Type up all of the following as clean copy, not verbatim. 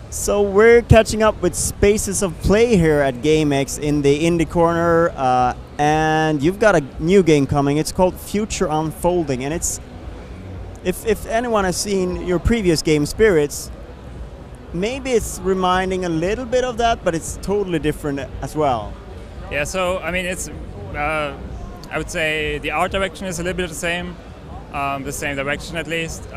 So we're catching up with Spaces of Play here at Gamex in the indie corner, and you've got a new game coming. It's called Future Unfolding, and it's if anyone has seen your previous game Spirits, maybe it's reminding a little bit of that, but it's totally different as well. Yeah, so I mean, it's I would say the art direction is a little bit the same direction at least.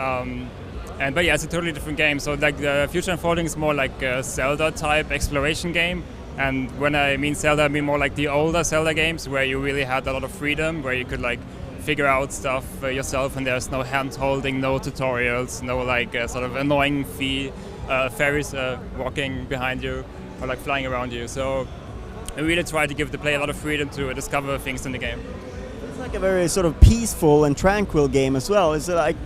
But yeah, it's a totally different game. So like the Future Unfolding is more like a Zelda type exploration game. And when I mean Zelda, I mean more like the older Zelda games where you really had a lot of freedom, where you could like figure out stuff yourself, and there's no hand holding, no tutorials, no like sort of annoying fairies walking behind you or like flying around you. So I really try to give the player a lot of freedom to discover things in the game. It's like a very sort of peaceful and tranquil game as well. Is it like?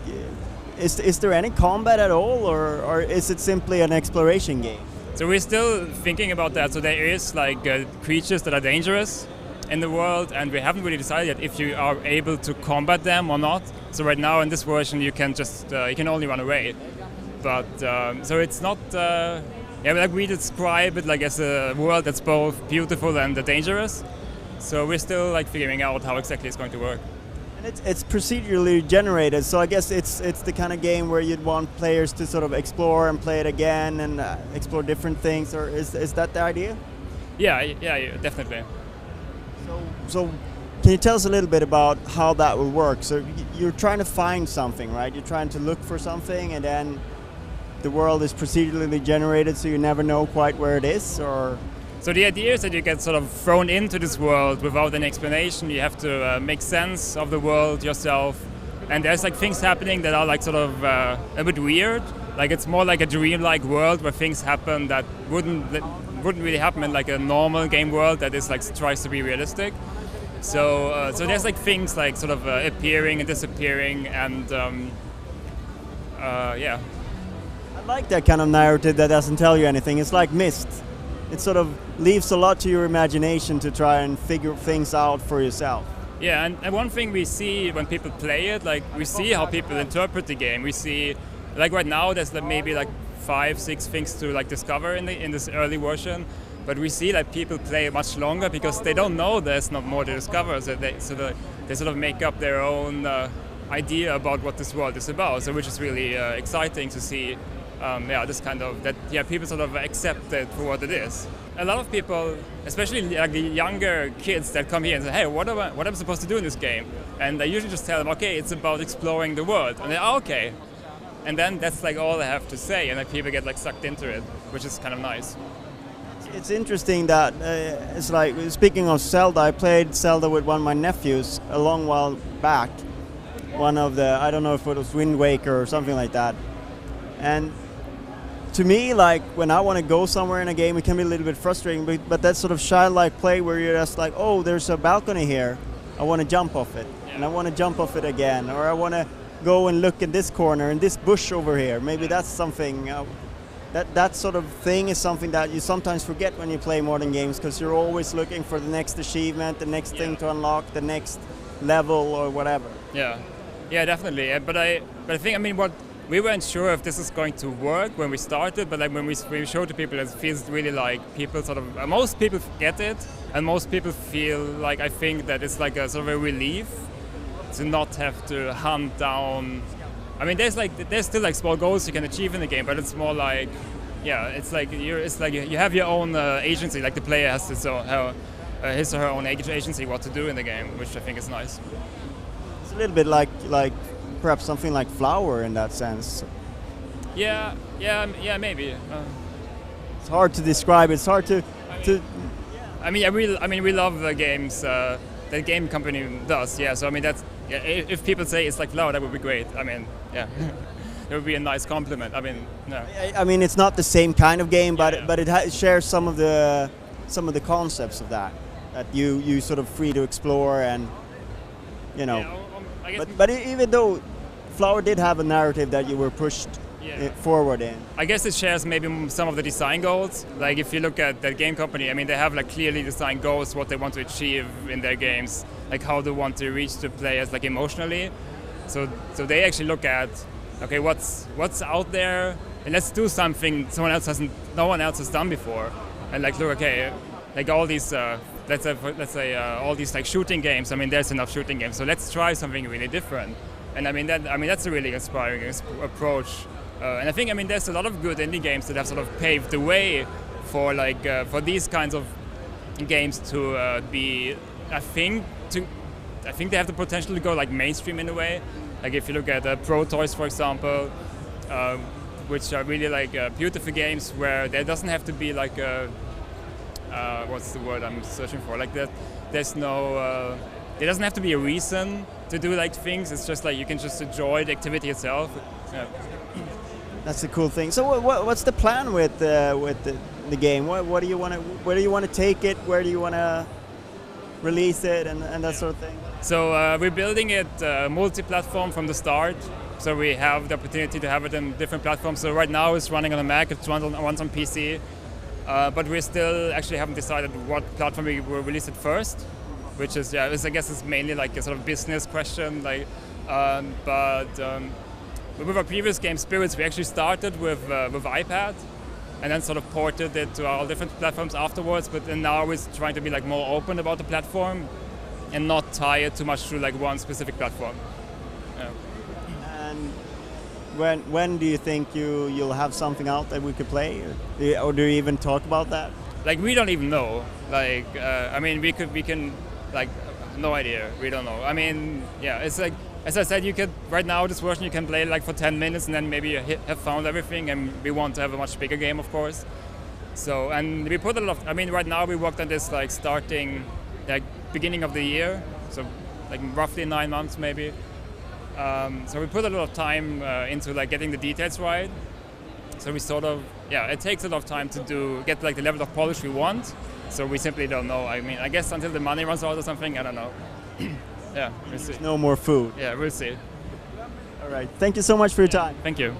Is there any combat at all, or is it simply an exploration game? So we're still thinking about that. So there is like creatures that are dangerous in the world, and we haven't really decided yet if you are able to combat them or not. So right now in this version you can just you can only run away. But so it's not. Like we describe it like as a world that's both beautiful and dangerous. So we're still like figuring out how exactly it's going to work. It's procedurally generated, so I guess it's the kind of game where you'd want players to sort of explore and play it again and explore different things, or is that the idea? Yeah, definitely. So can you tell us a little bit about how that will work? So you're trying to find something, right? You're trying to look for something, and then the world is procedurally generated, so you never know quite where it is, or? So the idea is that you get sort of thrown into this world without an explanation. You have to make sense of the world yourself. And there's like things happening that are like sort of a bit weird. Like it's more like a dreamlike world where things happen that wouldn't really happen in like a normal game world that is like tries to be realistic. So there's like things like sort of appearing and disappearing, and yeah. I like that kind of narrative that doesn't tell you anything. It's like Myst. It sort of leaves a lot to your imagination to try and figure things out for yourself. Yeah, and one thing we see when people play it, like we see how people interpret the game. We see, like right now, there's like maybe like 5-6 things to like discover in this early version, but we see that people play much longer because they don't know there's not more to discover. So they sort of make up their own idea about what this world is about. So which is really exciting to see. This kind of that. Yeah, people sort of accept it for what it is. A lot of people, especially like the younger kids that come here and say, "Hey, what am I supposed to do in this game?" And I usually just tell them, "Okay, it's about exploring the world." And they're okay. And then that's like all they have to say, and then people get like sucked into it, which is kind of nice. It's interesting that it's like, speaking of Zelda, I played Zelda with one of my nephews a long while back. One of the, I don't know if it was Wind Waker or something like that, and. To me, like when I want to go somewhere in a game, it can be a little bit frustrating, but that sort of childlike play where you're just like, oh, there's a balcony here, I want to jump off it, and I want to jump off it again, or I want to go and look in this corner, in this bush over here. Maybe that's something, that sort of thing is something that you sometimes forget when you play modern games, because you're always looking for the next achievement, the next thing to unlock, the next level or whatever. Yeah, definitely. But I think, I mean, we weren't sure if this is going to work when we started, but like when we showed to people, it feels really like people sort of, most people get it, and most people feel like, I think that it's like a sort of a relief to not have to hunt down. I mean, there's still like small goals you can achieve in the game, but it's more like, yeah, it's like you have your own agency. Like the player has his or her own agency what to do in the game, which I think is nice. It's a little bit like. Perhaps something like Flower in that sense. Yeah, maybe. It's hard to describe. It's hard to. I mean, we love the games that game company does. Yeah, so I mean that's. Yeah, if people say it's like Flower, that would be great. I mean, yeah, it would be a nice compliment. I mean, no. I mean, it's not the same kind of game, but it shares some of the concepts of that you sort of free to explore, and you know. Yeah, but even though Flower did have a narrative that you were pushed forward in? I guess it shares maybe some of the design goals. Like if you look at that game company, I mean, they have like clearly defined goals, what they want to achieve in their games, like how they want to reach the players like emotionally. So they actually look at, okay, what's out there, and let's do something no one else has done before, and like look, okay, like all these. Let's say all these like shooting games. I mean, there's enough shooting games, so let's try something really different. And I mean that's a really inspiring approach. And I think there's a lot of good indie games that have sort of paved the way for for these kinds of games to be. I think they have the potential to go like mainstream in a way. Like if you look at Pro Toys, for example, which are really like beautiful games where there doesn't have to be like a what's the word I'm searching for? Like that, there's no. There doesn't have to be a reason to do like things. It's just like you can just enjoy the activity itself. Yeah. That's the cool thing. So what's the plan with the game? What do you want to? Where do you want to take it? Where do you want to release it and that sort of thing? So we're building it multi-platform from the start. So we have the opportunity to have it in different platforms. So right now it's running on a Mac. It runs on PC. But we still actually haven't decided what platform we will release it first, which is I guess it's mainly like a sort of business question. Like, but with our previous game Spirits, we actually started with iPad, and then sort of ported it to all different platforms afterwards. But then now we're trying to be like more open about the platform, and not tie it too much to like one specific platform. Yeah. And when do you think you'll have something out that we could play, or do you even talk about that? Like we don't even know. Like we can like no idea. We don't know. I mean, yeah, it's like as I said, you could right now this version you can play like for 10 minutes and then maybe you have found everything. And we want to have a much bigger game, of course. So and we put a lot. Right now we worked on this like starting like beginning of the year. So like roughly 9 months maybe. So we put a lot of time into like getting the details right. So we sort of, it takes a lot of time to get like the level of polish we want. So we simply don't know. I guess until the money runs out or something, I don't know. Yeah, we'll see. There's no more food. Yeah, we'll see. All right. Thank you so much for your time. Thank you.